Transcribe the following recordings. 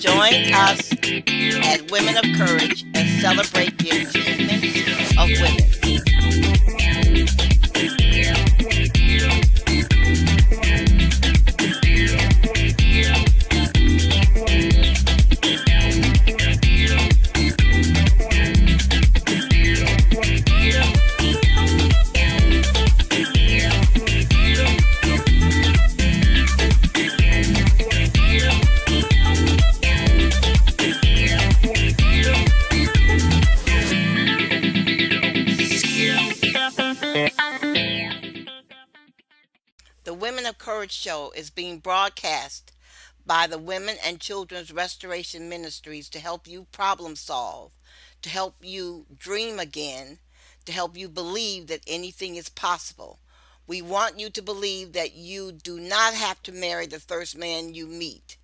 Join us at Women of Courage and celebrate the achievements of women. The Women of Courage show is being broadcast by the Women and Children's Restoration Ministries to help you problem solve, to help you dream again, to help you believe that anything is possible. We want you to believe that you do not have to marry the first man you meet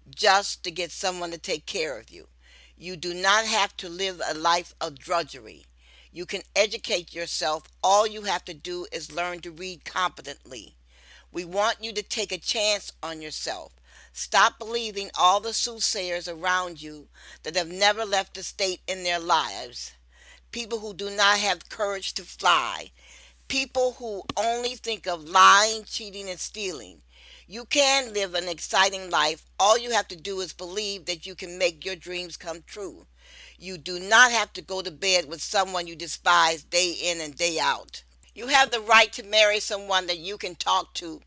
just to get someone to take care of you. You do not have to live a life of drudgery. You can educate yourself. All you have to do is learn to read competently. We want you to take a chance on yourself. Stop believing all the soothsayers around you that have never left a state in their lives. People who do not have courage to fly. People who only think of lying, cheating, and stealing. You can live an exciting life. All you have to do is believe that you can make your dreams come true. You do not have to go to bed with someone you despise day in and day out. You have the right to marry someone that you can talk to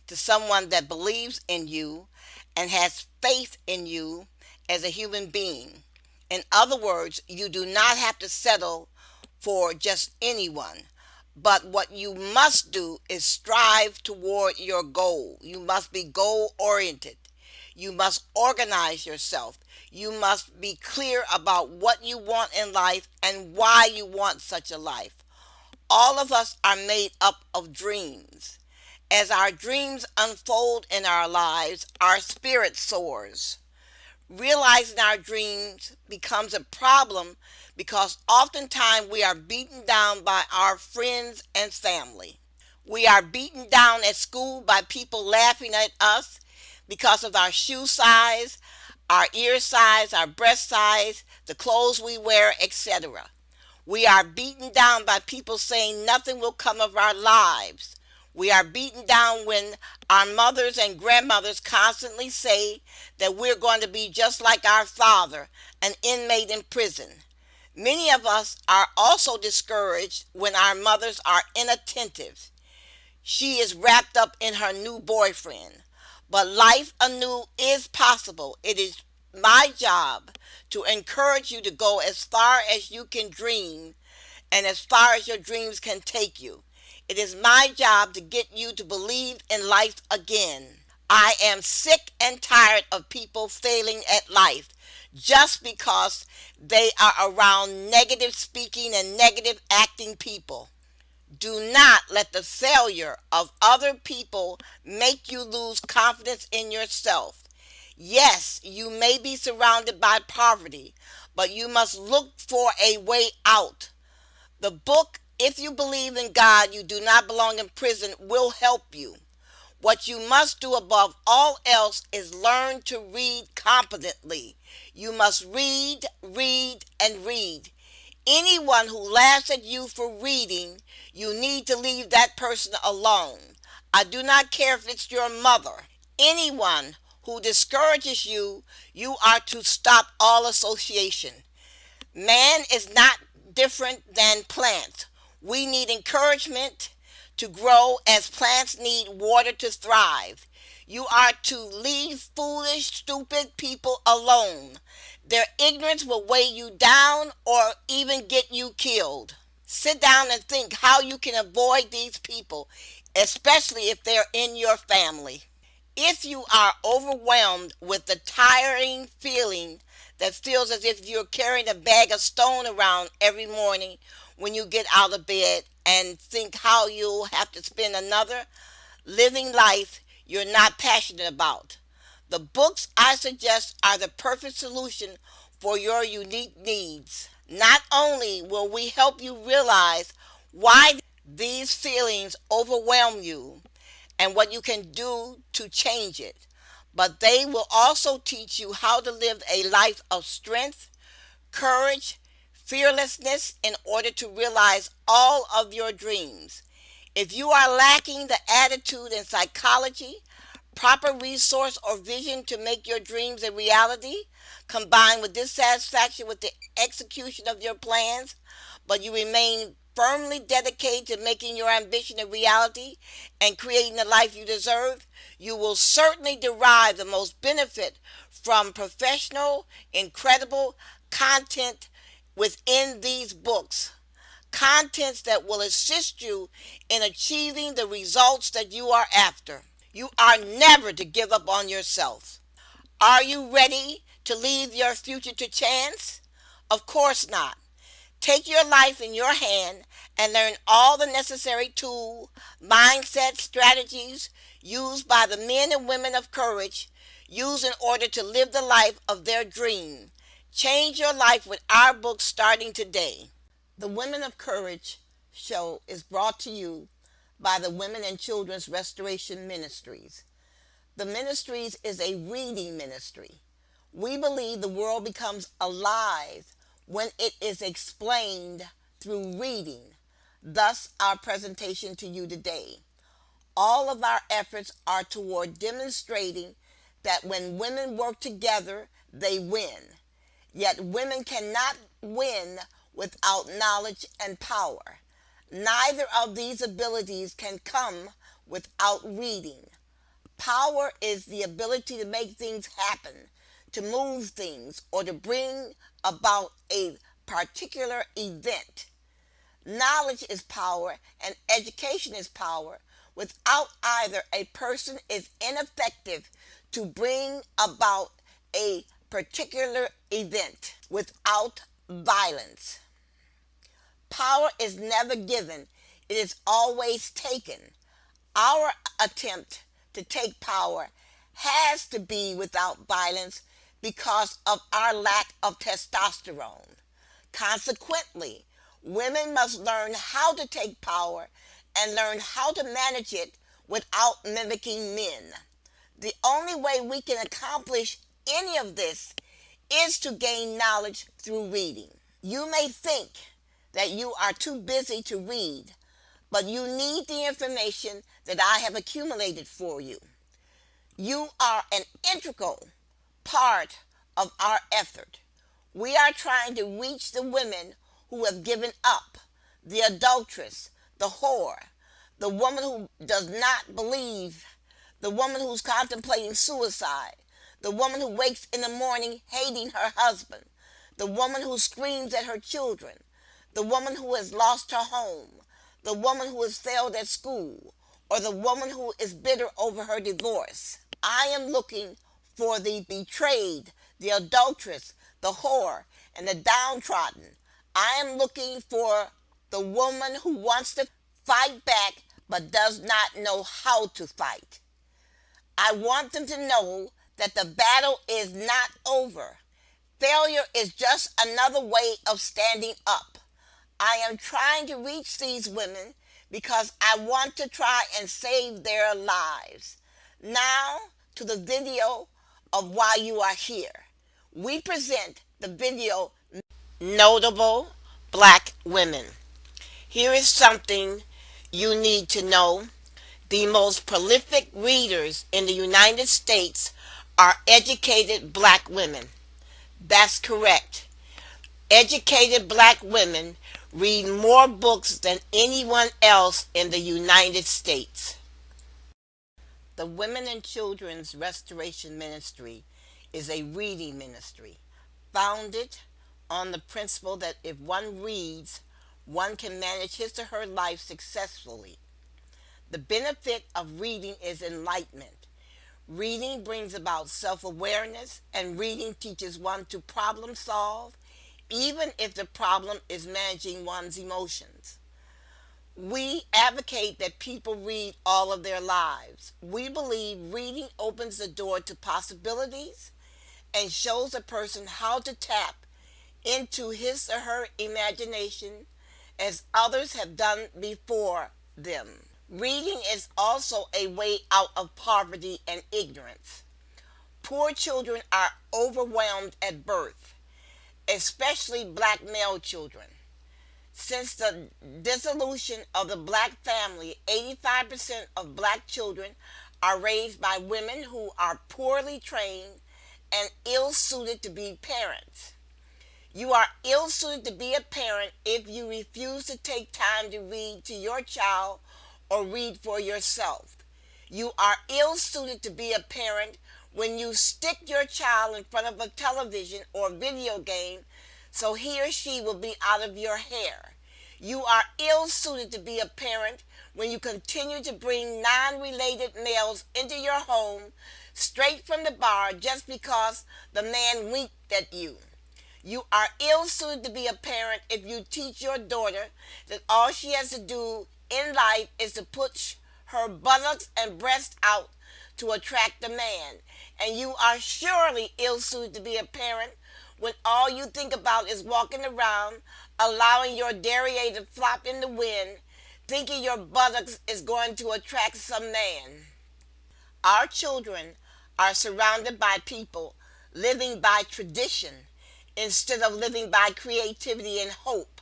someone that believes in you and has faith in you as a human being. In other words, you do not have to settle for just anyone. But what you must do is strive toward your goal. You must be goal oriented. You must organize yourself. You must be clear about what you want in life and why you want such a life. All of us are made up of dreams. As our dreams unfold in our lives, our spirit soars. Realizing our dreams becomes a problem because oftentimes we are beaten down by our friends and family. We are beaten down at school by people laughing at us because of our shoe size, our ear size, our breast size, the clothes we wear, etc. We are beaten down by people saying nothing will come of our lives. We are beaten down when our mothers and grandmothers constantly say that we're going to be just like our father, an inmate in prison. Many of us are also discouraged when our mothers are inattentive. She is wrapped up in her new boyfriend. But life anew is possible. It is my job to encourage you to go as far as you can dream and as far as your dreams can take you. It is my job to get you to believe in life again. I am sick and tired of people failing at life just because they are around negative speaking and negative acting people. Do not let the failure of other people make you lose confidence in yourself. Yes, you may be surrounded by poverty, but you must look for a way out. The book, If You Believe in God, You Do Not Belong in Prison, will help you. What you must do above all else is learn to read competently. You must read, read, and read. Anyone who laughs at you for reading, you need to leave that person alone. I do not care if it's your mother. Anyone who discourages you, you are to stop all association. Man is not different than plants. We need encouragement to grow as plants need water to thrive. You are to leave foolish, stupid people alone. Their ignorance will weigh you down or even get you killed. Sit down and think how you can avoid these people, especially if they're in your family. If you are overwhelmed with the tiring feeling that feels as if you're carrying a bag of stone around every morning when you get out of bed and think how you'll have to spend another living life you're not passionate about, the books I suggest are the perfect solution for your unique needs. Not only will we help you realize why these feelings overwhelm you and what you can do to change it, but they will also teach you how to live a life of strength, courage, fearlessness in order to realize all of your dreams. If you are lacking the attitude and psychology, proper resource or vision to make your dreams a reality, combined with dissatisfaction with the execution of your plans, but you remain firmly dedicated to making your ambition a reality and creating the life you deserve, you will certainly derive the most benefit from professional, incredible content within these books. Contents that will assist you in achieving the results that you are after. You are never to give up on yourself. Are you ready to leave your future to chance? Of course not. Take your life in your hand and learn all the necessary tools, mindset, strategies used by the men and women of courage, used in order to live the life of their dream. Change your life with our book starting today. The Women of Courage show is brought to you by the Women and Children's Restoration Ministries. The Ministries is a reading ministry. We believe the world becomes alive when it is explained through reading. Thus, our presentation to you today. All of our efforts are toward demonstrating that when women work together, they win. Yet women cannot win without knowledge and power. Neither of these abilities can come without reading. Power is the ability to make things happen, to move things, or to bring about a particular event. Knowledge is power and education is power. Without either, a person is ineffective to bring about a particular event. Without violence, power is never given, it is always taken. Our attempt to take power has to be without violence because of our lack of testosterone. Consequently, women must learn how to take power and learn how to manage it without mimicking men. The only way we can accomplish any of this is to gain knowledge through reading. You may think that you are too busy to read, but you need the information that I have accumulated for you. You are an integral part of our effort. We are trying to reach the women who have given up, the adulteress, the whore, the woman who does not believe, the woman who's contemplating suicide, the woman who wakes in the morning hating her husband, the woman who screams at her children, the woman who has lost her home, the woman who has failed at school, or the woman who is bitter over her divorce. I am looking for the betrayed, the adulteress, the whore, and the downtrodden. I am looking for the woman who wants to fight back but does not know how to fight. I want them to know that the battle is not over. Failure is just another way of standing up. I am trying to reach these women because I want to try and save their lives. Now to the video of why you are here. We present the video Notable Black Women. Here is something you need to know. The most prolific readers in the United States are educated black women. That's correct. Educated black women read more books than anyone else in the United States. The Women and Children's Restoration Ministry is a reading ministry founded on the principle that if one reads, one can manage his or her life successfully. The benefit of reading is enlightenment. Reading brings about self-awareness, and reading teaches one to problem solve, even if the problem is managing one's emotions. We advocate that people read all of their lives. We believe reading opens the door to possibilities and shows a person how to tap into his or her imagination as others have done before them. Reading is also a way out of poverty and ignorance. poor children are overwhelmed at birth, especially black male children. Since the dissolution of the black family, 85% of black children are raised by women who are poorly trained and ill suited to be parents. You are ill suited to be a parent if you refuse to take time to read to your child or read for yourself. You are ill suited to be a parent when you stick your child in front of a television or video game so he or she will be out of your hair. You are ill suited to be a parent when you continue to bring non related males into your home straight from the bar just because the man winked at you. You are ill suited to be a parent if you teach your daughter that all she has to do in life is to put her buttocks and breasts out to attract a man. And you are surely ill suited to be a parent when all you think about is walking around, allowing your derriere to flop in the wind, thinking your buttocks is going to attract some man. Our children are surrounded by people living by tradition instead of living by creativity and hope.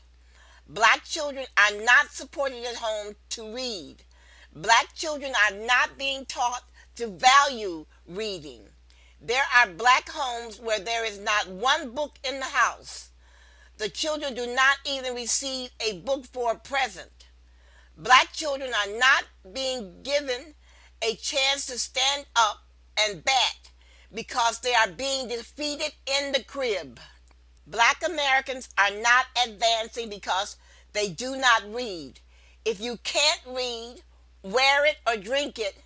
Black children are not supported at home to read. Black children are not being taught to value reading. There are black homes where there is not one book in the house. The children do not even receive a book for a present. Black children are not being given a chance to stand up and bat because they are being defeated in the crib. Black Americans are not advancing because they do not read. If you can't read, wear it, or drink it,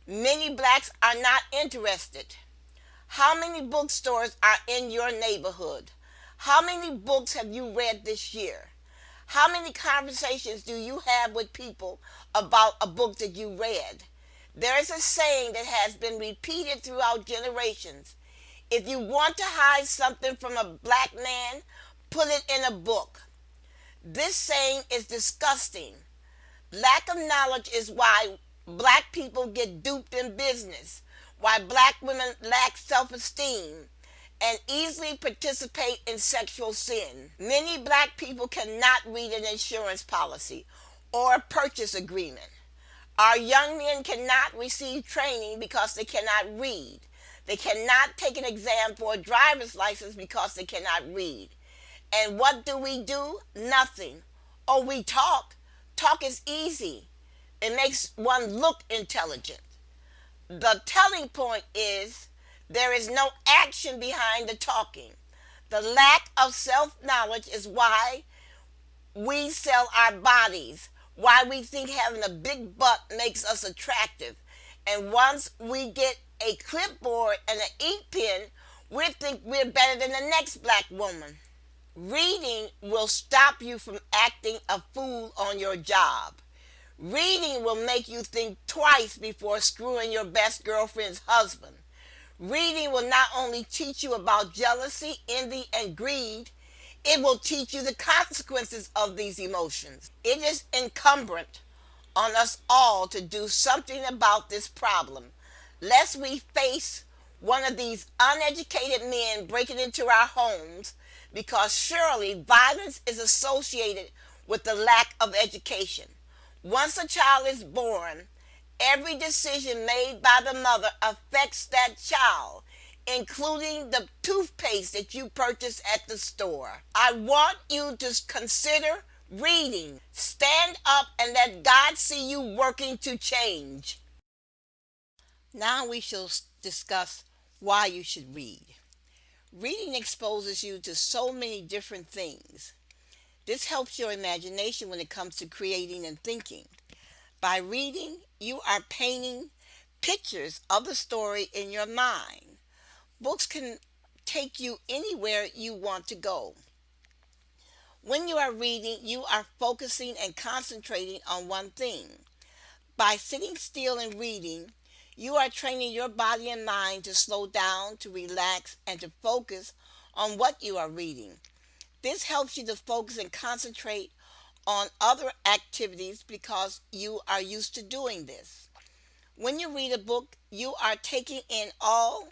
many blacks are not interested. How many bookstores are in your neighborhood? How many books have you read this year? How many conversations do you have with people about a book that you read? There is a saying that has been repeated throughout generations. If you want to hide something from a black man, put it in a book. This saying is disgusting. Lack of knowledge is why black people get duped in business, why black women lack self-esteem and easily participate in sexual sin. Many black people cannot read an insurance policy or a purchase agreement. Our young men cannot receive training because they cannot read. They cannot take an exam for a driver's license because they cannot read. And what do? Nothing. Oh, we talk. Talk is easy. It makes one look intelligent. The telling point is there is no action behind the talking. The lack of self-knowledge is why we sell our bodies, why we think having a big butt makes us attractive. And once we get a clipboard and an ink pen, we think we're better than the next black woman. Reading will stop you from acting a fool on your job. Reading will make you think twice before screwing your best girlfriend's husband. Reading will not only teach you about jealousy, envy, and greed, it will teach you the consequences of these emotions. It is incumbent on us all to do something about this problem, lest we face one of these uneducated men breaking into our homes, because surely violence is associated with the lack of education. Once a child is born, every decision made by the mother affects that child, including the toothpaste that you purchase at the store. I want you to consider reading. Stand up and let God see you working to change. Now we shall discuss why you should read. Reading exposes you to so many different things. This helps your imagination when it comes to creating and thinking. By reading, you are painting pictures of the story in your mind. Books can take you anywhere you want to go. When you are reading, you are focusing and concentrating on one thing. By sitting still and reading, you are training your body and mind to slow down, to relax, and to focus on what you are reading. This helps you to focus and concentrate on other activities because you are used to doing this. When you read a book, you are taking in all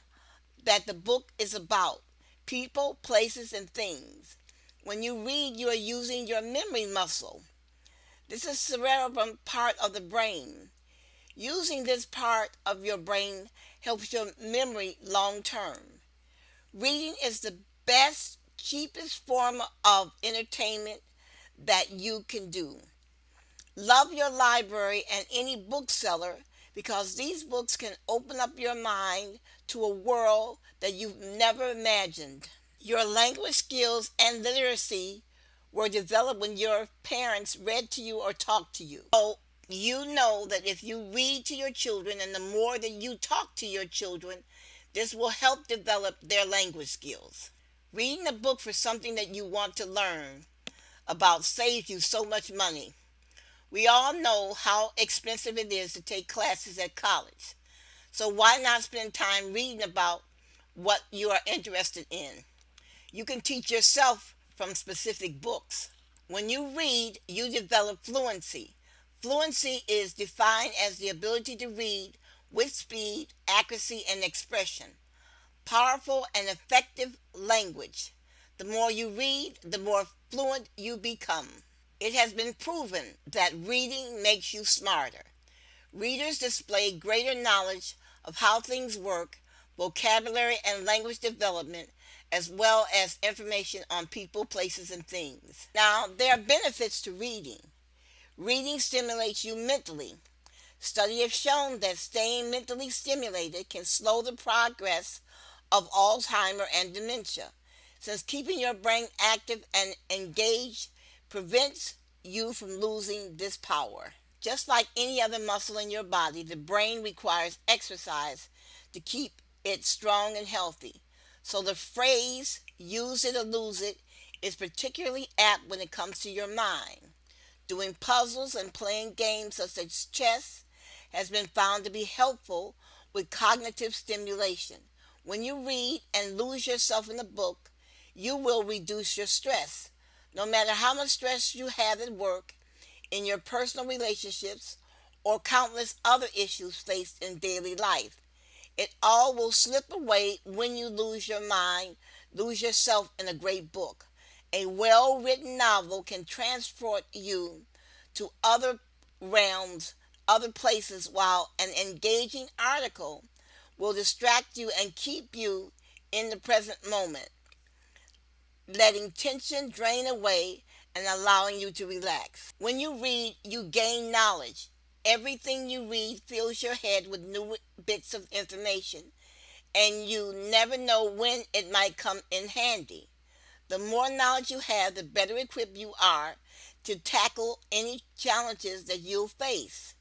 that the book is about: people, places, and things. When you read, you are using your memory muscle. This is cerebrum part of the brain. Using this part of your brain helps your memory long term. Reading is the best, cheapest form of entertainment that you can do. Love your library and any bookseller because these books can open up your mind to a world that you've never imagined. Your language skills and literacy were developed when your parents read to you or talked to you. So you know that if you read to your children and the more that you talk to your children, this will help develop their language skills. Reading a book for something that you want to learn about saves you so much money. We all know how expensive it is to take classes at college. So why not spend time reading about what you are interested in? You can teach yourself from specific books. When you read, you develop fluency. Fluency is defined as the ability to read with speed, accuracy, and expression. Powerful and effective language. The more you read, the more fluent you become. It has been proven that reading makes you smarter. Readers display greater knowledge of how things work, vocabulary and language development, as well as information on people, places, and things. Now, there are benefits to reading. Reading stimulates you mentally. Studies have shown that staying mentally stimulated can slow the progress of Alzheimer and dementia, since keeping your brain active and engaged prevents you from losing this power. Just like any other muscle in your body, the brain requires exercise to keep it strong and healthy. So the phrase use it or lose it is particularly apt when it comes to your mind. Doing puzzles and playing games such as chess has been found to be helpful with cognitive stimulation. When you read and lose yourself in a book, you will reduce your stress. No matter how much stress you have at work, in your personal relationships, or countless other issues faced in daily life, it all will slip away when you lose your mind, lose yourself in a great book. A well written novel can transport you to other realms, other places, while an engaging article will distract you and keep you in the present moment, letting tension drain away and allowing you to relax. When you read, you gain knowledge. Everything you read fills your head with new bits of information, and you never know when it might come in handy. The more knowledge you have, the better equipped you are to tackle any challenges that you'll face.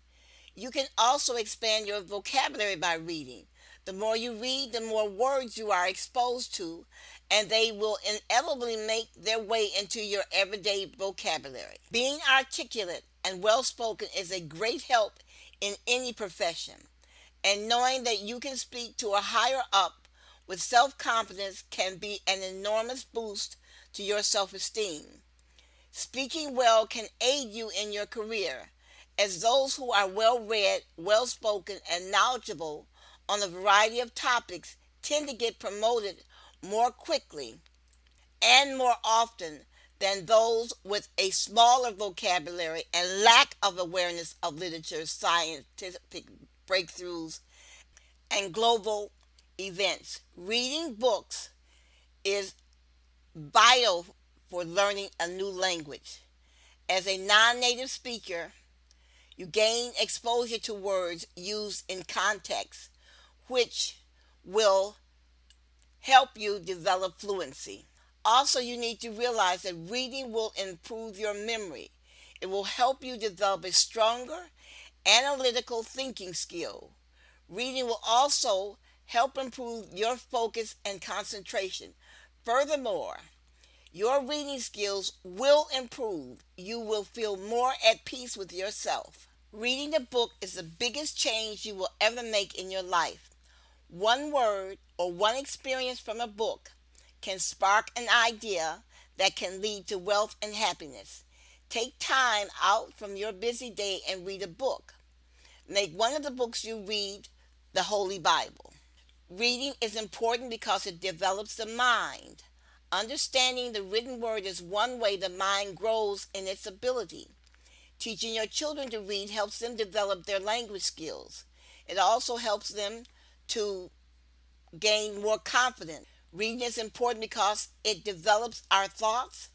You can also expand your vocabulary by reading. The more you read, the more words you are exposed to, and they will inevitably make their way into your everyday vocabulary. Being articulate and well spoken is a great help in any profession, and knowing that you can speak to a higher up with self confidence can be an enormous boost to your self esteem. Speaking well can aid you in your career, as those who are well read, well spoken, and knowledgeable on a variety of topics tend to get promoted more quickly and more often than those with a smaller vocabulary and lack of awareness of literature, scientific breakthroughs, and global events. Reading books is vital for learning a new language. As a non native speaker, you gain exposure to words used in context, which will help you develop fluency. Also, you need to realize that reading will improve your memory. It will help you develop a stronger analytical thinking skill. Reading will also help improve your focus and concentration. Furthermore, your reading skills will improve. You will feel more at peace with yourself. Reading a book is the biggest change you will ever make in your life. One word or one experience from a book can spark an idea that can lead to wealth and happiness. Take time out from your busy day and read a book. Make one of the books you read the Holy Bible. Reading is important because it develops the mind. Understanding the written word is one way the mind grows in its ability. Teaching your children to read helps them develop their language skills. It also helps them to gain more confidence. Reading is important because it develops our thoughts,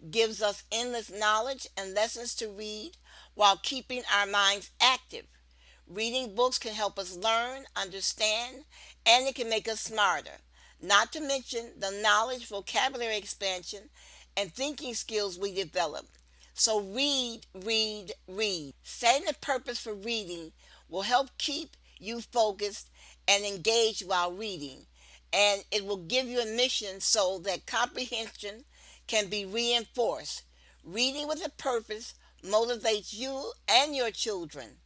gives us endless knowledge and lessons to read while keeping our minds active. Reading books can help us learn, understand, and it can make us smarter. Not to mention the knowledge, vocabulary expansion, and thinking skills we develop. So read, read, read. Setting a purpose for reading will help keep you focused and engaged while reading. And it will give you a mission so that comprehension can be reinforced. Reading with a purpose motivates you and your children.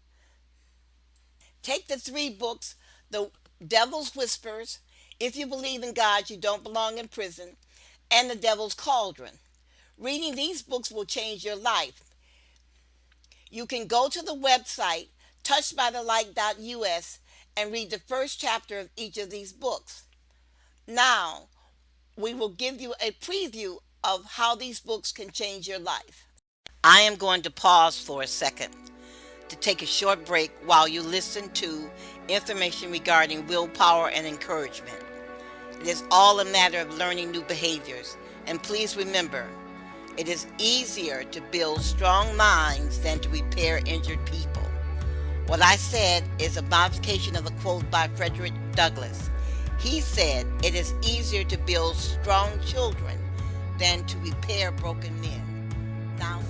Take the three books, The Devil's Whispers, If You Believe in God, You Don't Belong in Prison, and The Devil's Cauldron. Reading these books will change your life. You can go to the website touchedbythelight.us and read the first chapter of each of these books. Now, we will give you a preview of how these books can change your life. I am going to pause for a second to take a short break while you listen to information regarding willpower and encouragement. It is all a matter of learning new behaviors. And please remember, it is easier to build strong minds than to repair injured people. What I said is a modification of a quote by Frederick Douglass. He said, it is easier to build strong children than to repair broken men. Now,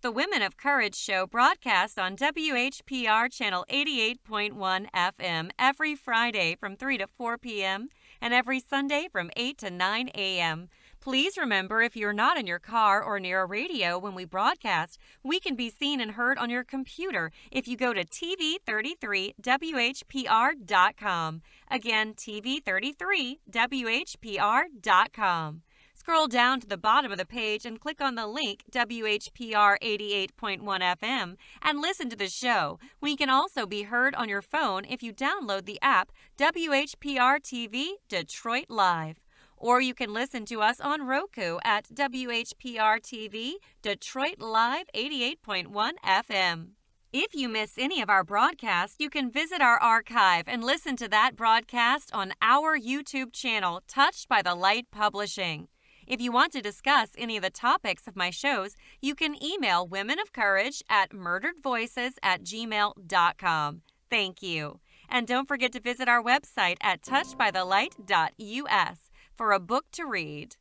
the Women of Courage show broadcasts on WHPR Channel 88.1 FM every Friday from 3 to 4 p.m. and every Sunday from 8 to 9 a.m. Please remember, if you're not in your car or near a radio when we broadcast, we can be seen and heard on your computer if you go to TV33WHPR.com. Again, TV33WHPR.com. Scroll down to the bottom of the page and click on the link WHPR 88.1 FM and listen to the show. We can also be heard on your phone if you download the app WHPR TV Detroit Live. Or you can listen to us on Roku at WHPR TV Detroit Live 88.1 FM. If you miss any of our broadcasts, you can visit our archive and listen to that broadcast on our YouTube channel, Touched by the Light Publishing. If you want to discuss any of the topics of my shows, you can email womenofcourage@murderedvoices@gmail.com. Thank you. And don't forget to visit our website at touchedbythelight.us for a book to read.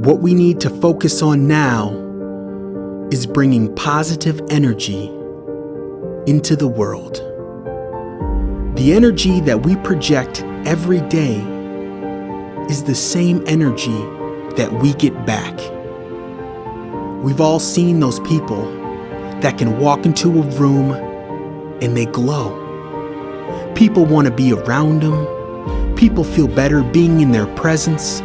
What we need to focus on now is bringing positive energy into the world. The energy that we project every day is the same energy that we get back. We've all seen those people that can walk into a room and they glow. People want to be around them. People feel better being in their presence.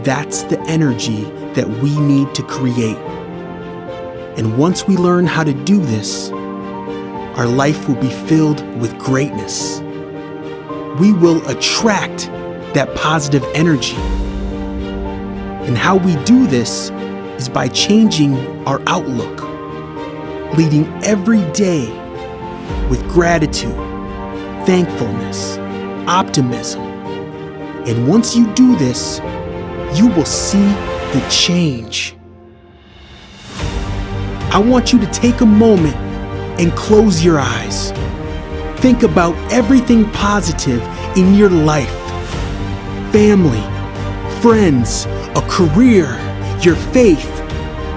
That's the energy that we need to create. And once we learn how to do this, our life will be filled with greatness. We will attract that positive energy. And how we do this is by changing our outlook, leading every day with gratitude, thankfulness, optimism. And once you do this, you will see the change. I want you to take a moment and close your eyes. Think about everything positive in your life. Family, friends, a career, your faith.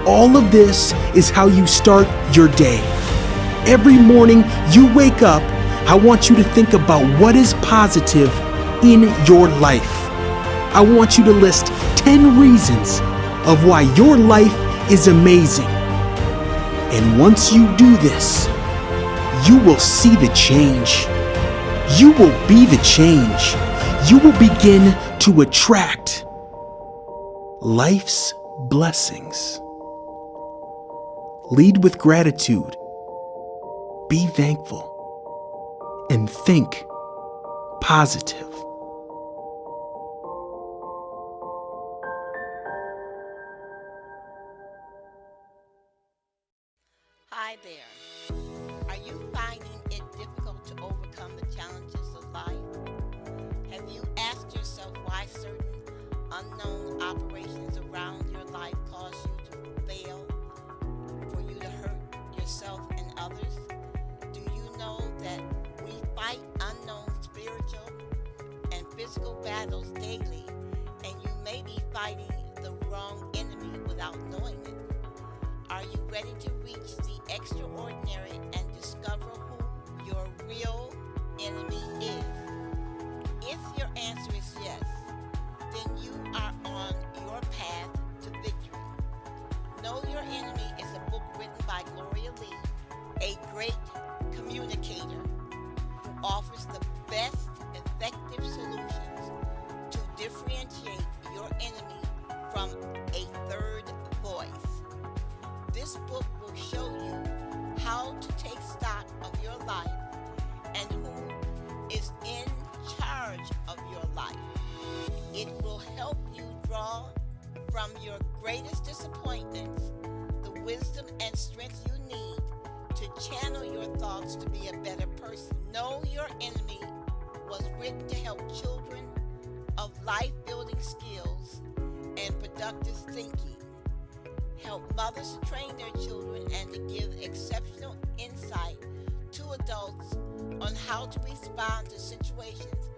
All of this is how you start your day. Every morning you wake up, I want you to think about what is positive in your life. I want you to list 10 reasons of why your life is amazing. And once you do this, you will see the change. You will be the change. You will begin to attract life's blessings. Lead with gratitude. Be thankful. And think positive. Hi there. Are you finding it difficult to overcome the challenges of life? Have you asked yourself why certain unknown operations around your life cause you to fail, for you to hurt yourself and others? Do you know that we fight unknown spiritual and physical battles daily, and you may be fighting the wrong enemy without knowing it? Are you ready to reach the extraordinary and discover who your real enemy is? If your answer is yes, then you are on your path to victory. Know Your Enemy is a book written by Gloria Lee, a great communicator who offers the best effective solutions to differentiate your enemy from a third voice. This book will show you how to take stock of your life and who is in charge of your life. It will help you draw from your greatest disappointments the wisdom and strength you need to channel your thoughts to be a better person. Know Your Enemy was written to help children of life-building skills and productive thinking, help mothers to train their children, and to give exceptional insight to adults on how to respond to situations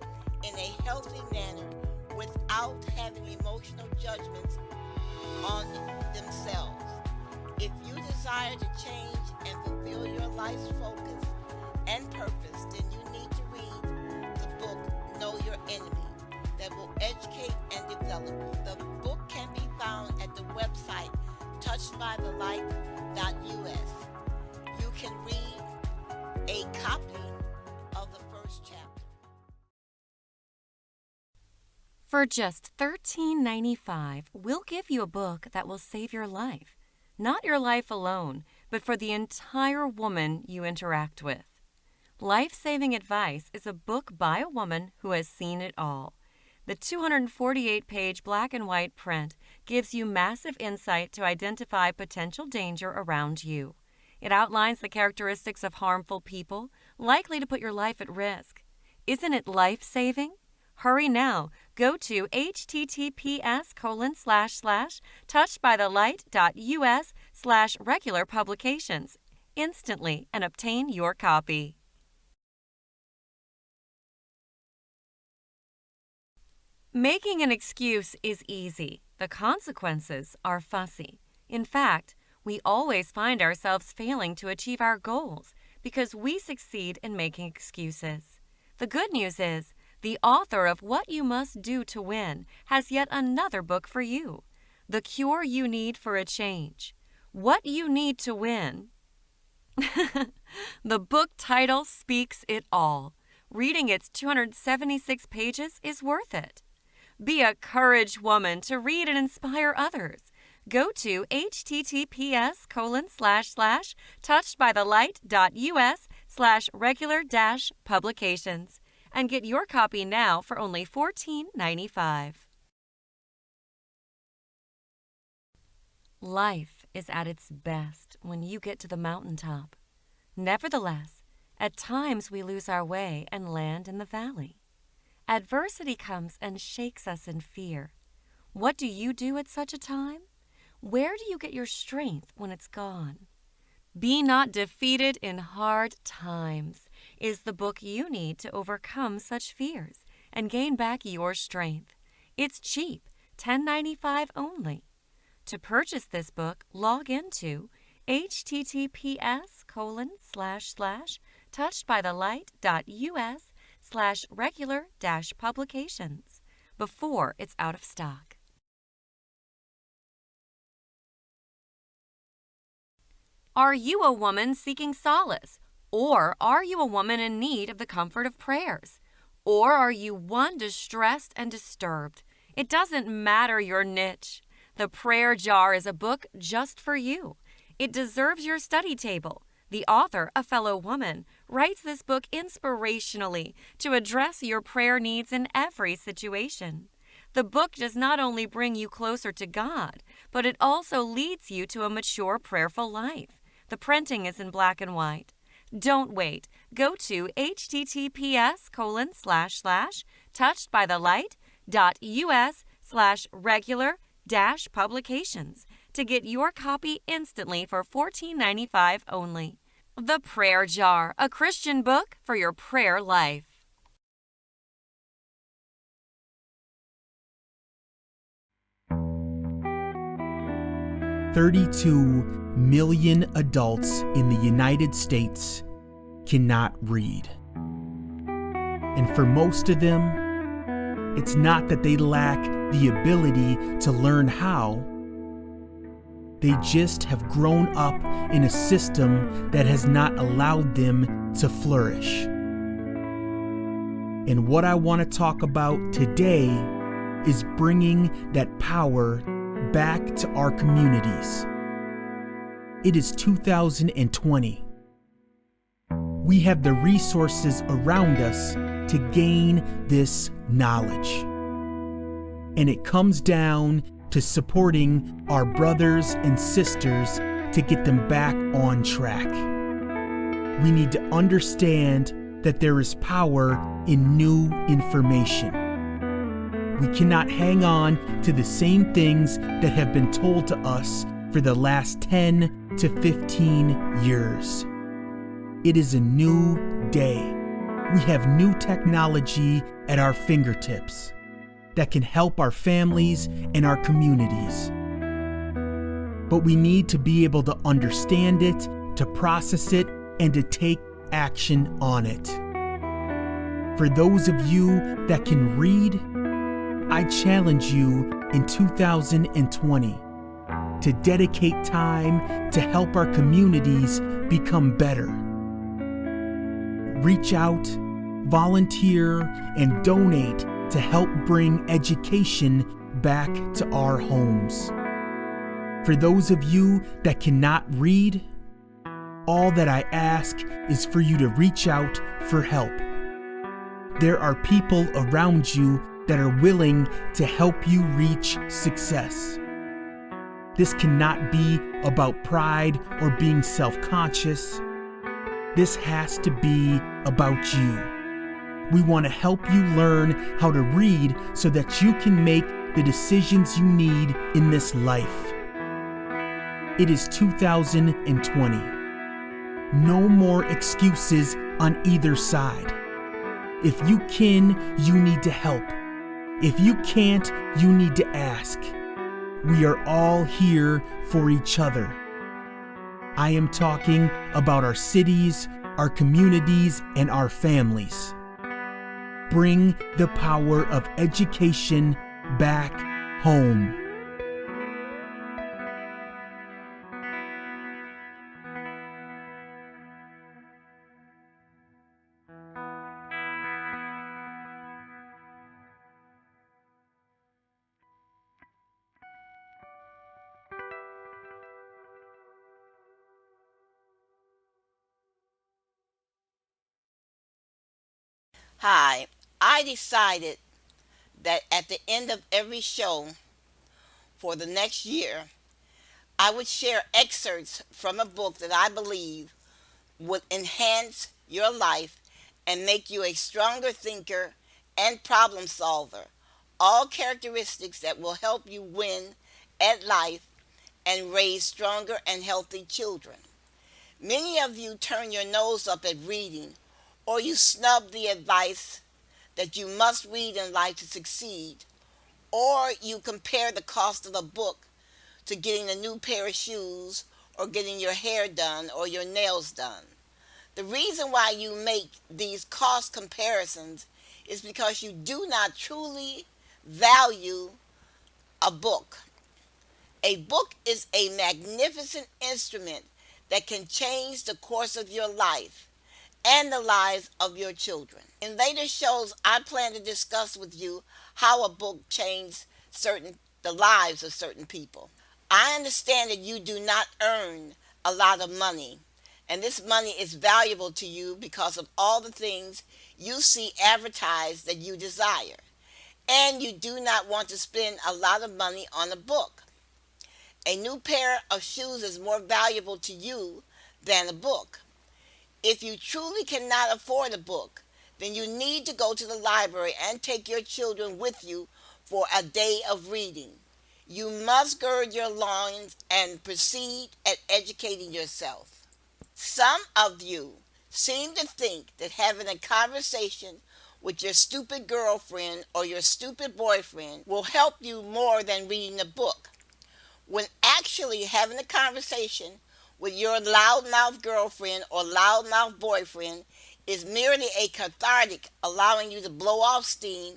in a healthy manner without having emotional judgments on themselves. If you desire to change and fulfill your life's focus and purpose, then you need to read the book Know Your Enemy that will educate and develop you. The book can be found at the website touchedbythelight.us. You can read a copy of the first chapter. For just $13.95, we'll give you a book that will save your life. Not your life alone, but for the entire woman you interact with. Life-Saving Advice is a book by a woman who has seen it all. The 248-page black and white print gives you massive insight to identify potential danger around you. It outlines the characteristics of harmful people likely to put your life at risk. Isn't it life-saving? Hurry now. Go to https://touchedbythelight.us/regular publications instantly and obtain your copy. Making an excuse is easy. The consequences are fussy. In fact, we always find ourselves failing to achieve our goals because we succeed in making excuses. The good news is, the author of What You Must Do to Win has yet another book for you. The Cure You Need for a Change. What You Need to Win. The book title speaks it all. Reading its 276 pages is worth it. Be a courage woman to read and inspire others. Go to https://touchedbythelight.us/regular-publications and get your copy now for only $14.95. Life is at its best when you get to the mountaintop. Nevertheless, at times we lose our way and land in the valley. Adversity comes and shakes us in fear. What do you do at such a time? Where do you get your strength when it's gone? Be Not Defeated in Hard Times is the book you need to overcome such fears and gain back your strength. It's cheap, $10.95 only. To purchase this book, log into https://touchedbythelight.us/regular-publications before it's out of stock. Are you a woman seeking solace? Or are you a woman in need of the comfort of prayers? Or are you one distressed and disturbed? It doesn't matter your niche. The Prayer Jar is a book just for you. It deserves your study table. The author, a fellow woman, writes this book inspirationally to address your prayer needs in every situation. The book does not only bring you closer to God, but it also leads you to a mature prayerful life. The printing is in black and white. Don't wait. Go to https://touchedbythelight.us/regular-publications to get your copy instantly for $14.95 only. The Prayer Jar, a Christian book for your prayer life. 32 million adults in the United States cannot read. And for most of them, it's not that they lack the ability to learn how. They just have grown up in a system that has not allowed them to flourish. And what I want to talk about today is bringing that power back to our communities. It is 2020. We have the resources around us to gain this knowledge. And it comes down to supporting our brothers and sisters to get them back on track. We need to understand that there is power in new information. We cannot hang on to the same things that have been told to us for the last 10 to 15 years. It is a new day. We have new technology at our fingertips that can help our families and our communities. But we need to be able to understand it, to process it, and to take action on it. For those of you that can read, I challenge you in 2020 to dedicate time to help our communities become better. Reach out, volunteer, and donate to help bring education back to our homes. For those of you that cannot read, all that I ask is for you to reach out for help. There are people around you that are willing to help you reach success. This cannot be about pride or being self-conscious. This has to be about you. We want to help you learn how to read so that you can make the decisions you need in this life. It is 2020. No more excuses on either side. If you can, you need to help. If you can't, you need to ask. We are all here for each other. I am talking about our cities, our communities, and our families. Bring the power of education back home. Hi, I decided that at the end of every show for the next year, I would share excerpts from a book that I believe would enhance your life and make you a stronger thinker and problem solver. All characteristics that will help you win at life and raise stronger and healthy children. Many of you turn your nose up at reading, or you snub the advice that you must read in life to succeed, or you compare the cost of a book to getting a new pair of shoes or getting your hair done or your nails done. The reason why you make these cost comparisons is because you do not truly value a book. A book is a magnificent instrument that can change the course of your life and the lives of your children. In later shows, I plan to discuss with you how a book changed certain the lives of certain people. I understand that you do not earn a lot of money, and this money is valuable to you because of all the things you see advertised that you desire, and you do not want to spend a lot of money on a book. A new pair of shoes is more valuable to you than a book. If you truly cannot afford a book, then you need to go to the library and take your children with you for a day of reading. You must gird your loins and proceed at educating yourself. Some of you seem to think that having a conversation with your stupid girlfriend or your stupid boyfriend will help you more than reading a book, when actually having a conversation with your loudmouth girlfriend or loudmouth boyfriend is merely a cathartic, allowing you to blow off steam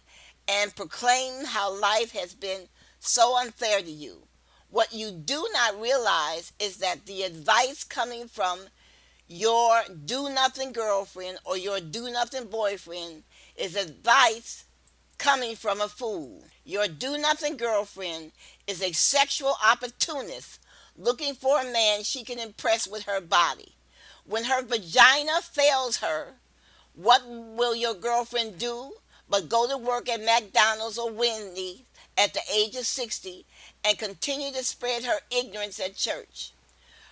and proclaim how life has been so unfair to you. What you do not realize is that the advice coming from your do nothing girlfriend or your do nothing boyfriend is advice coming from a fool. Your do nothing girlfriend is a sexual opportunist looking for a man she can impress with her body. When her vagina fails her, what will your girlfriend do but go to work at McDonald's or Wendy's at the age of 60 and continue to spread her ignorance at church?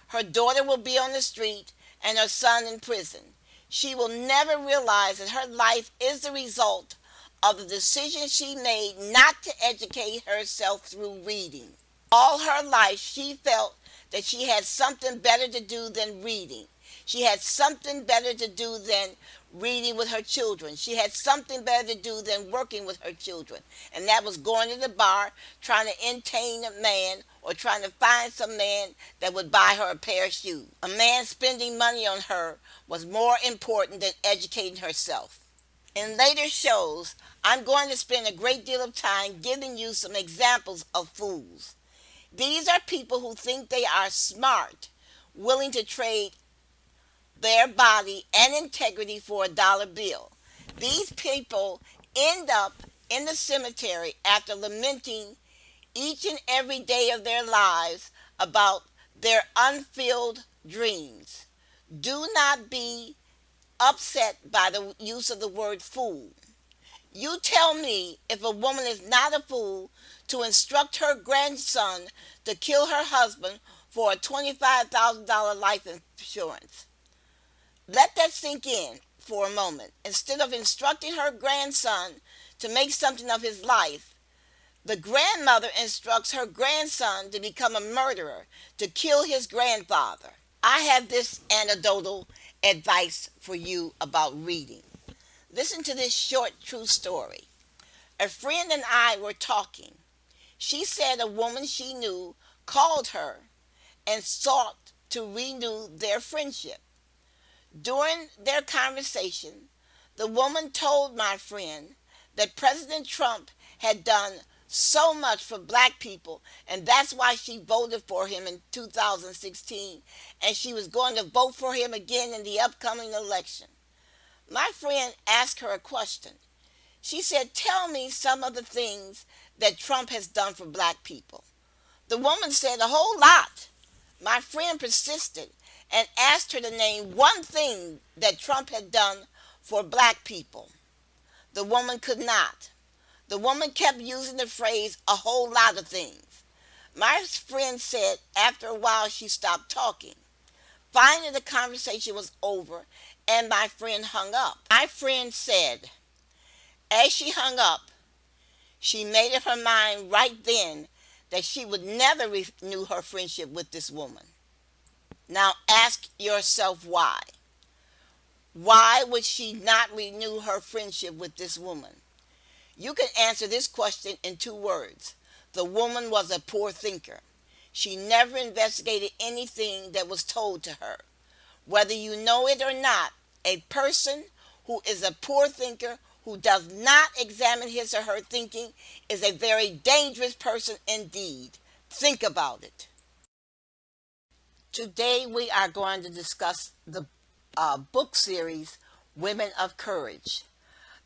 Her daughter will be on the street and her son in prison. She will never realize that her life is the result of the decision she made not to educate herself through reading. All her life she felt that she had something better to do than reading. She had something better to do than reading with her children. She had something better to do than working with her children. And that was going to the bar, trying to entertain a man or trying to find some man that would buy her a pair of shoes. A man spending money on her was more important than educating herself. In later shows, I'm going to spend a great deal of time giving you some examples of fools. These are people who think they are smart, willing to trade their body and integrity for a dollar bill. These people end up in the cemetery after lamenting each and every day of their lives about their unfulfilled dreams. Do not be upset by the use of the word fool. You tell me if a woman is not a fool to instruct her grandson to kill her husband for a $25,000 life insurance. Let that sink in for a moment. Instead of instructing her grandson to make something of his life, the grandmother instructs her grandson to become a murderer, to kill his grandfather. I have this anecdotal advice for you about reading. Listen to this short true story. A friend and I were talking. She said a woman she knew called her and sought to renew their friendship. During their conversation, the woman told my friend that President Trump had done so much for black people, and that's why she voted for him in 2016, and she was going to vote for him again in the upcoming election. My friend asked her a question. She said, "Tell me some of the things that Trump has done for black people." The woman said, "A whole lot." My friend persisted and asked her to name one thing that Trump had done for black people. The woman could not. The woman kept using the phrase, "a whole lot of things." My friend said after a while she stopped talking. Finally, the conversation was over and my friend hung up. My friend said, as she hung up, she made up her mind right then that she would never renew her friendship with this woman. Now ask yourself why. Why would she not renew her friendship with this woman? You can answer this question in 2 words. The woman was a poor thinker. She never investigated anything that was told to her. Whether you know it or not, a person who is a poor thinker, who does not examine his or her thinking, is a very dangerous person indeed. Think about it. Today we are going to discuss the book series, Women of Courage.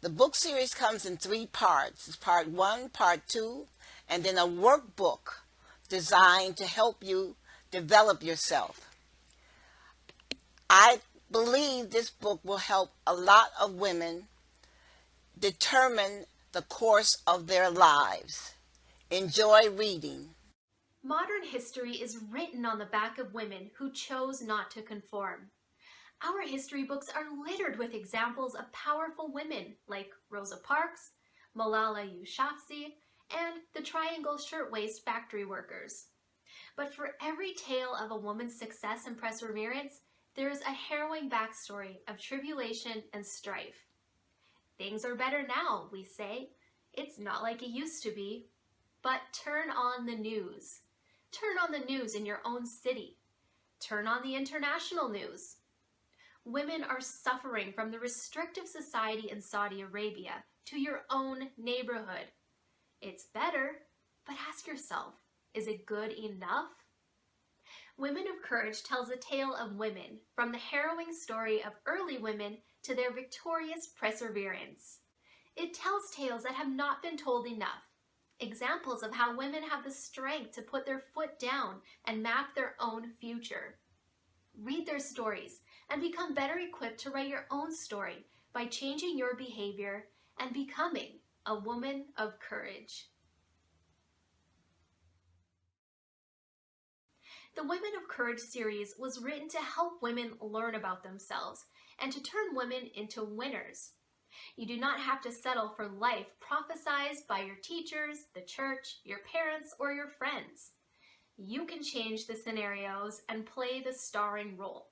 The book series comes in 3 parts. It's part 1, part 2, and then a workbook designed to help you develop yourself. I believe this book will help a lot of women determine the course of their lives. Enjoy reading. Modern history is written on the back of women who chose not to conform. Our history books are littered with examples of powerful women like Rosa Parks, Malala Yousafzai, and the Triangle Shirtwaist factory workers. But for every tale of a woman's success and perseverance, there is a harrowing backstory of tribulation and strife. Things are better now, we say. It's not like it used to be. But turn on the news. Turn on the news in your own city. Turn on the international news. Women are suffering from the restrictive society in Saudi Arabia to your own neighborhood. It's better, but ask yourself, is it good enough? Women of Courage tells a tale of women, from the harrowing story of early women to their victorious perseverance. It tells tales that have not been told enough, examples of how women have the strength to put their foot down and map their own future. Read their stories and become better equipped to write your own story by changing your behavior and becoming a woman of courage. The Women of Courage series was written to help women learn about themselves and to turn women into winners. You do not have to settle for life prophesized by your teachers, the church, your parents, or your friends. You can change the scenarios and play the starring role.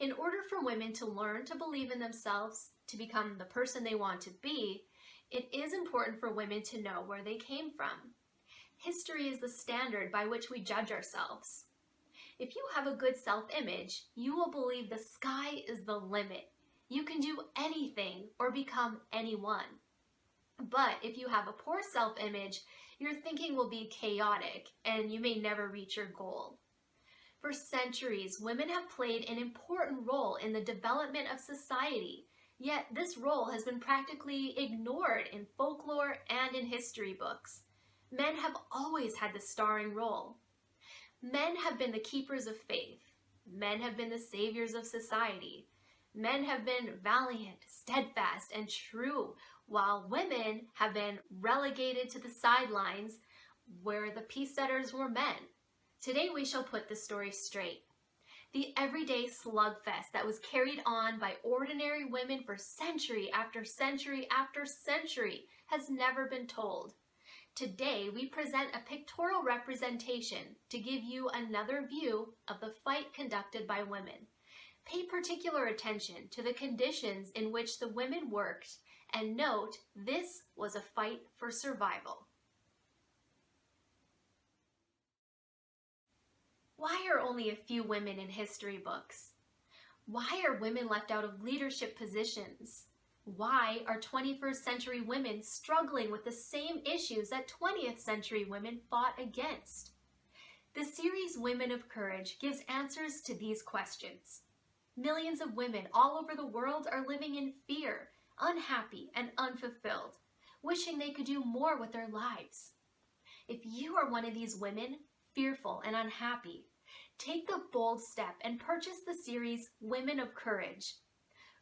In order for women to learn to believe in themselves, to become the person they want to be, it is important for women to know where they came from. History is the standard by which we judge ourselves. If you have a good self-image, you will believe the sky is the limit. You can do anything or become anyone. But if you have a poor self-image, your thinking will be chaotic and you may never reach your goal. For centuries, women have played an important role in the development of society, yet this role has been practically ignored in folklore and in history books. Men have always had the starring role. Men have been the keepers of faith. Men have been the saviors of society. Men have been valiant, steadfast, and true, while women have been relegated to the sidelines where the peace setters were men. Today we shall put the story straight. The everyday slugfest that was carried on by ordinary women for century after century after century has never been told. Today we present a pictorial representation to give you another view of the fight conducted by women. Pay particular attention to the conditions in which the women worked and note this was a fight for survival. Why are only a few women in history books? Why are women left out of leadership positions? Why are 21st century women struggling with the same issues that 20th century women fought against? The series Women of Courage gives answers to these questions. Millions of women all over the world are living in fear, unhappy, and unfulfilled, wishing they could do more with their lives. If you are one of these women, fearful and unhappy, take the bold step and purchase the series Women of Courage.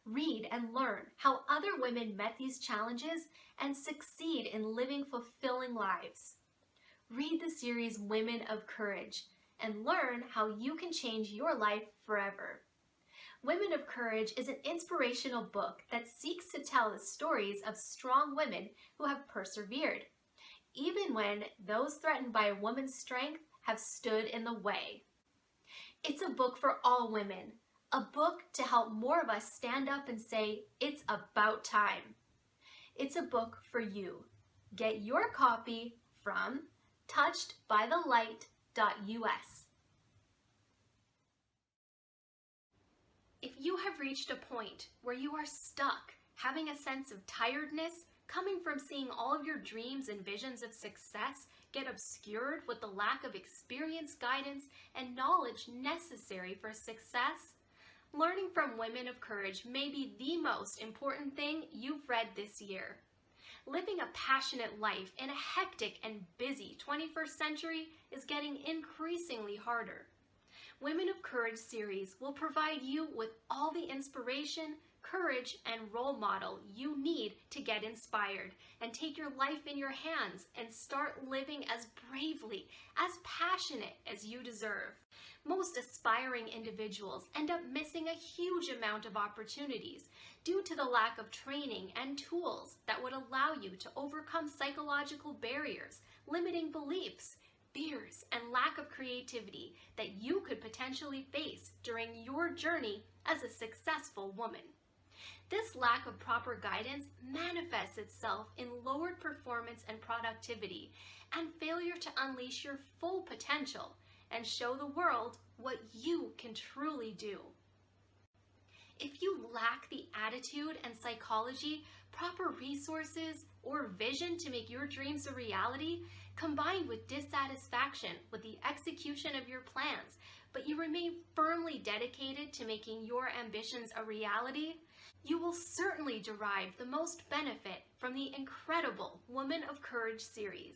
Read and learn how other women met these challenges and succeed in living fulfilling lives. Read the series Women of Courage and learn how you can change your life forever. Women of Courage is an inspirational book that seeks to tell the stories of strong women who have persevered, even when those threatened by a woman's strength have stood in the way. It's a book for all women, a book to help more of us stand up and say, it's about time. It's a book for you. Get your copy from touchedbythelight.us. If you have reached a point where you are stuck, having a sense of tiredness, coming from seeing all of your dreams and visions of success get obscured with the lack of experience, guidance, and knowledge necessary for success, learning from Women of Courage may be the most important thing you've read this year. Living a passionate life in a hectic and busy 21st century is getting increasingly harder. Women of Courage series will provide you with all the inspiration, courage, and role model you need to get inspired and take your life in your hands and start living as bravely, as passionate as you deserve. Most aspiring individuals end up missing a huge amount of opportunities due to the lack of training and tools that would allow you to overcome psychological barriers, limiting beliefs, fears, and lack of creativity that you could potentially face during your journey as a successful woman. This lack of proper guidance manifests itself in lowered performance and productivity and failure to unleash your full potential and show the world what you can truly do. If you lack the attitude and psychology, proper resources, or vision to make your dreams a reality, combined with dissatisfaction with the execution of your plans, but you remain firmly dedicated to making your ambitions a reality, you will certainly derive the most benefit from the incredible Women of Courage series.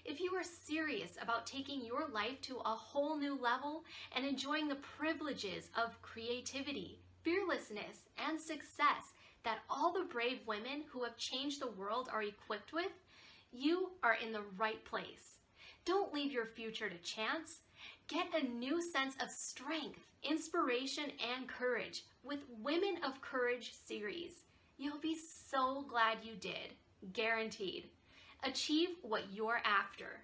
If you are serious about taking your life to a whole new level and enjoying the privileges of creativity, fearlessness, and success that all the brave women who have changed the world are equipped with, you are in the right place. Don't leave your future to chance. Get a new sense of strength, inspiration, and courage with Women of Courage series. You'll be so glad you did. Guaranteed. Achieve what you're after.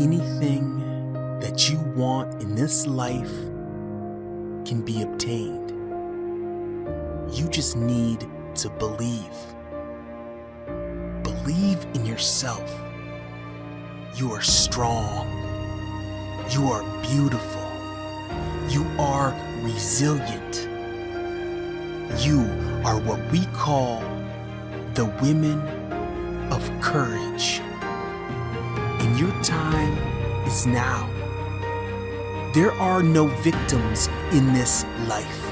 Anything that you want in this life can be obtained. You just need to believe. Believe in yourself. You are strong. You are beautiful. You are resilient. You are what we call the Women of Courage. And your time is now. There are no victims in this life.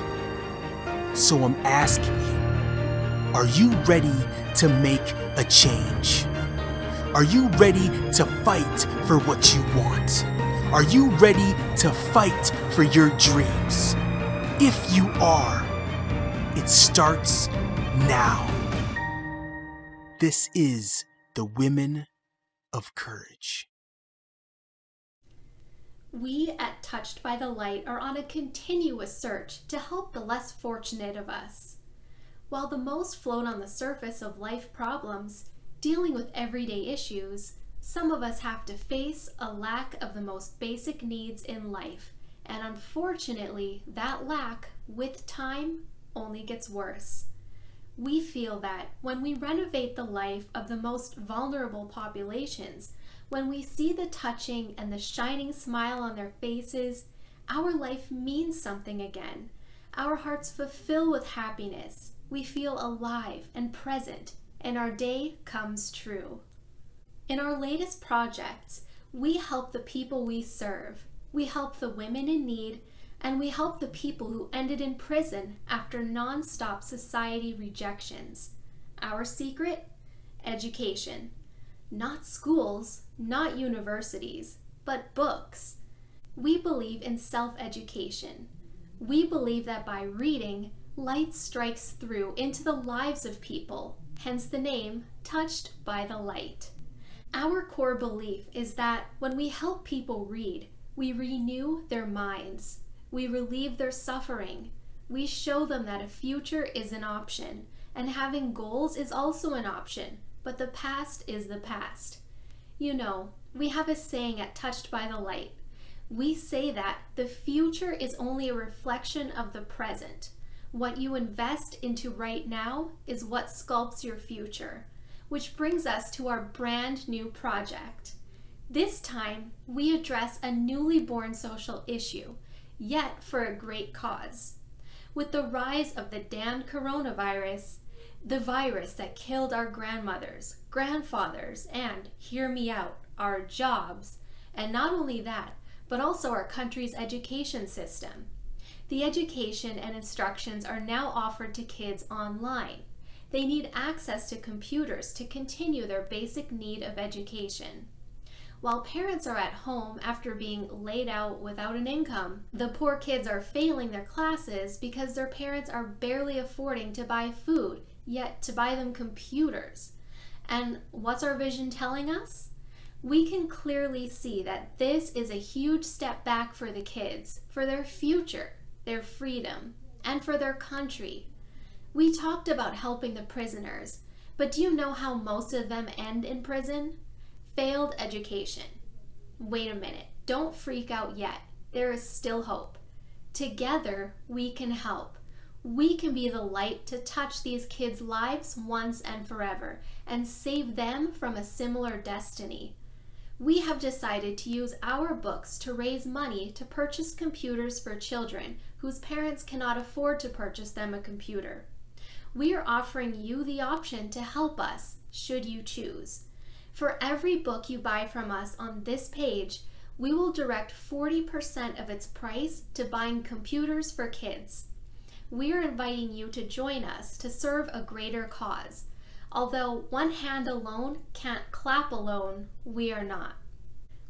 So I'm asking you, are you ready to make a change? Are you ready to fight for what you want? Are you ready to fight for your dreams? If you are, it starts now. This is the Women of Courage. We at Touched by the Light are on a continuous search to help the less fortunate of us. While the most float on the surface of life problems, dealing with everyday issues, some of us have to face a lack of the most basic needs in life, and unfortunately, that lack, with time, only gets worse. We feel that when we renovate the life of the most vulnerable populations, when we see the touching and the shining smile on their faces, our life means something again. Our hearts fulfill with happiness. We feel alive and present, and our day comes true. In our latest projects, we help the people we serve. We help the women in need, and we help the people who ended in prison after non-stop society rejections. Our secret? Education. Not schools, not universities, but books. We believe in self-education. We believe that by reading, light strikes through into the lives of people, hence the name Touched by the Light. Our core belief is that when we help people read, we renew their minds. We relieve their suffering. We show them that a future is an option, and having goals is also an option, but the past is the past. You know, we have a saying at Touched by the Light. We say that the future is only a reflection of the present. What you invest into right now is what sculpts your future, which brings us to our brand new project. This time, we address a newly born social issue, yet for a great cause. With the rise of the damned coronavirus, the virus that killed our grandmothers, grandfathers, and, hear me out, our jobs, and not only that, but also our country's education system. The education and instructions are now offered to kids online. They need access to computers to continue their basic need of education. While parents are at home after being laid out without an income, the poor kids are failing their classes because their parents are barely affording to buy food, yet to buy them computers. And what's our vision telling us? We can clearly see that this is a huge step back for the kids, for their future, their freedom, and for their country. We talked about helping the prisoners, but do you know how most of them end in prison? Failed education. Wait a minute, don't freak out yet. There is still hope. Together, we can help. We can be the light to touch these kids' lives once and forever and save them from a similar destiny. We have decided to use our books to raise money to purchase computers for children whose parents cannot afford to purchase them a computer. We are offering you the option to help us, should you choose. For every book you buy from us on this page, we will direct 40% of its price to buying computers for kids. We are inviting you to join us to serve a greater cause. Although one hand alone can't clap alone, we are not.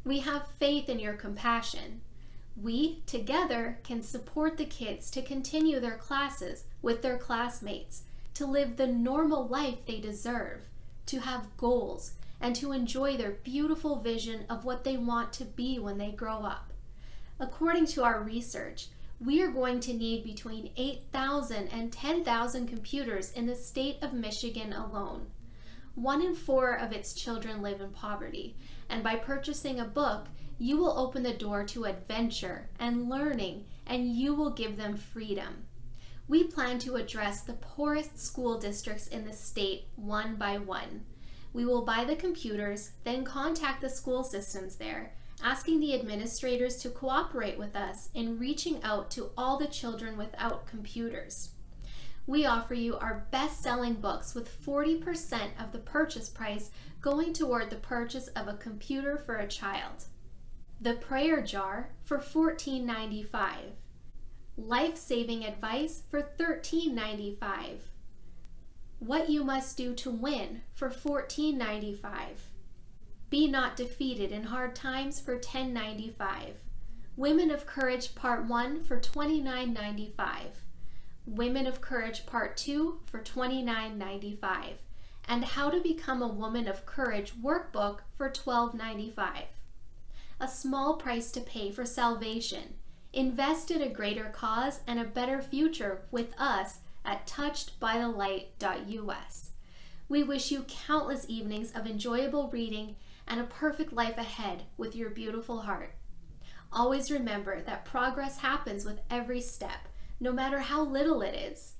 We have faith in your compassion. We, together, can support the kids to continue their classes with their classmates, to live the normal life they deserve, to have goals, and to enjoy their beautiful vision of what they want to be when they grow up. According to our research, we are going to need between 8,000 and 10,000 computers in the state of Michigan alone. 1 in 4 of its children live in poverty, and by purchasing a book, you will open the door to adventure and learning, and you will give them freedom. We plan to address the poorest school districts in the state one by one. We will buy the computers, then contact the school systems there, asking the administrators to cooperate with us in reaching out to all the children without computers. We offer you our best-selling books with 40% of the purchase price going toward the purchase of a computer for a child. The Prayer Jar for $14.95. Life-saving advice for $13.95. What You Must Do to Win for $14.95. Be Not Defeated in Hard Times for $10.95. Women of Courage Part 1 for $29.95. Women of Courage Part 2 for $29.95. And How to Become a Woman of Courage workbook for $12.95. A small price to pay for salvation. Invest in a greater cause and a better future with us at touchedbythelight.us. We wish you countless evenings of enjoyable reading and a perfect life ahead with your beautiful heart. Always remember that progress happens with every step, no matter how little it is.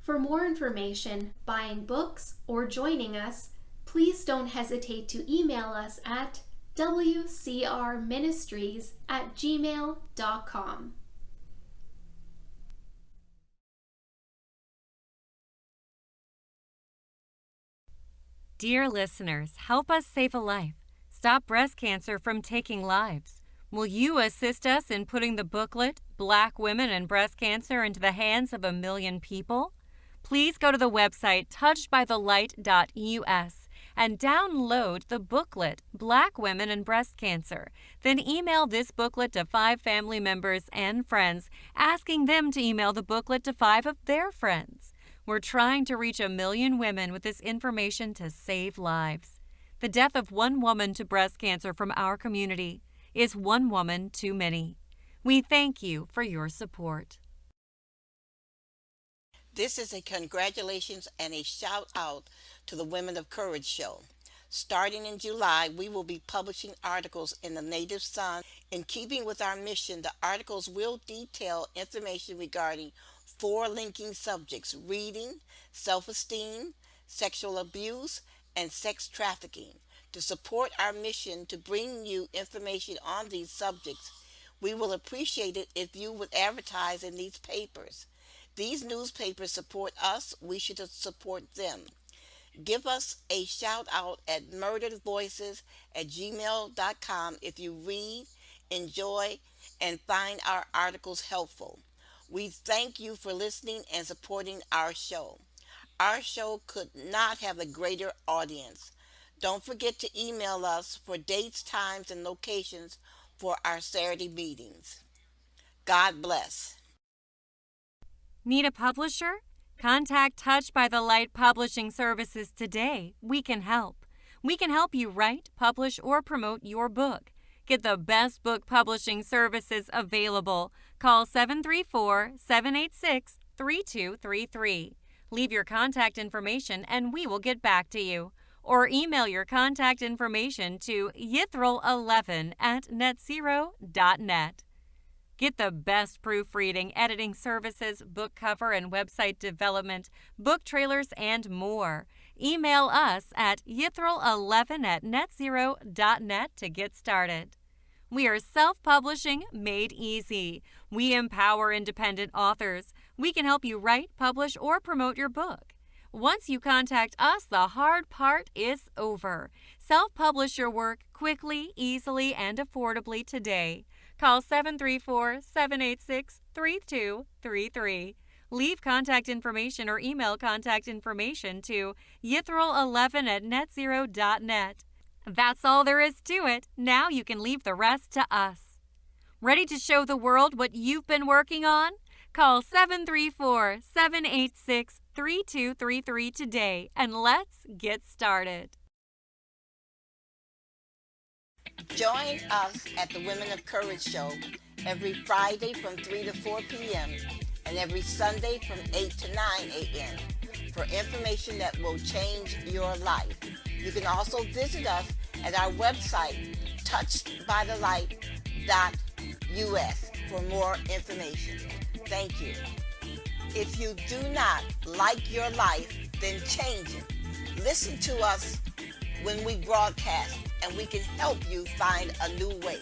For more information, buying books, or joining us, please don't hesitate to email us at wcrministries@gmail.com. Dear listeners, help us save a life. Stop breast cancer from taking lives. Will you assist us in putting the booklet, Black Women and Breast Cancer, into the hands of 1 million people? Please go to the website touchedbythelight.us and download the booklet, Black Women and Breast Cancer. Then email this booklet to 5 family members and friends, asking them to email the booklet to 5 of their friends. We're trying to reach 1 million women with this information to save lives. The death of 1 woman to breast cancer from our community is 1 woman too many. We thank you for your support. This is a congratulations and a shout out to the Women of Courage show. Starting in July, we will be publishing articles in the Native Sun. In keeping with our mission, the articles will detail information regarding 4 linking subjects: reading, self-esteem, sexual abuse, and sex trafficking. To support our mission to bring you information on these subjects, we will appreciate it if you would advertise in these papers. These newspapers support us, we should support them. Give us a shout out at murderedvoices@gmail.com if you read, enjoy, and find our articles helpful. We thank you for listening and supporting our show. Our show could not have a greater audience. Don't forget to email us for dates, times, and locations for our Saturday meetings. God bless. Need a publisher? Contact Touched by the Light Publishing Services today. We can help. We can help you write, publish, or promote your book. Get the best book publishing services available. Call 734-786-3233. Leave your contact information and we will get back to you. Or email your contact information to yithril11@netzero.net. Get the best proofreading, editing services, book cover and website development, book trailers, and more. Email us at yithril11@netzero.net to get started. We are self-publishing made easy. We empower independent authors. We can help you write, publish, or promote your book. Once you contact us, the hard part is over. Self-publish your work quickly, easily, and affordably today. Call 734-786-3233. Leave contact information or email contact information to yithril11@netzero.net. That's all there is to it. Now you can leave the rest to us. Ready to show the world what you've been working on? Call 734-786-3233 today and let's get started. Join us at the Women of Courage show every Friday from 3 to 4 p.m. and every Sunday from 8 to 9 a.m. for information that will change your life. You can also visit us at our website, touchedbythelight.us, for more information. Thank you. If you do not like your life, then change it. Listen to us when we broadcast, and we can help you find a new way.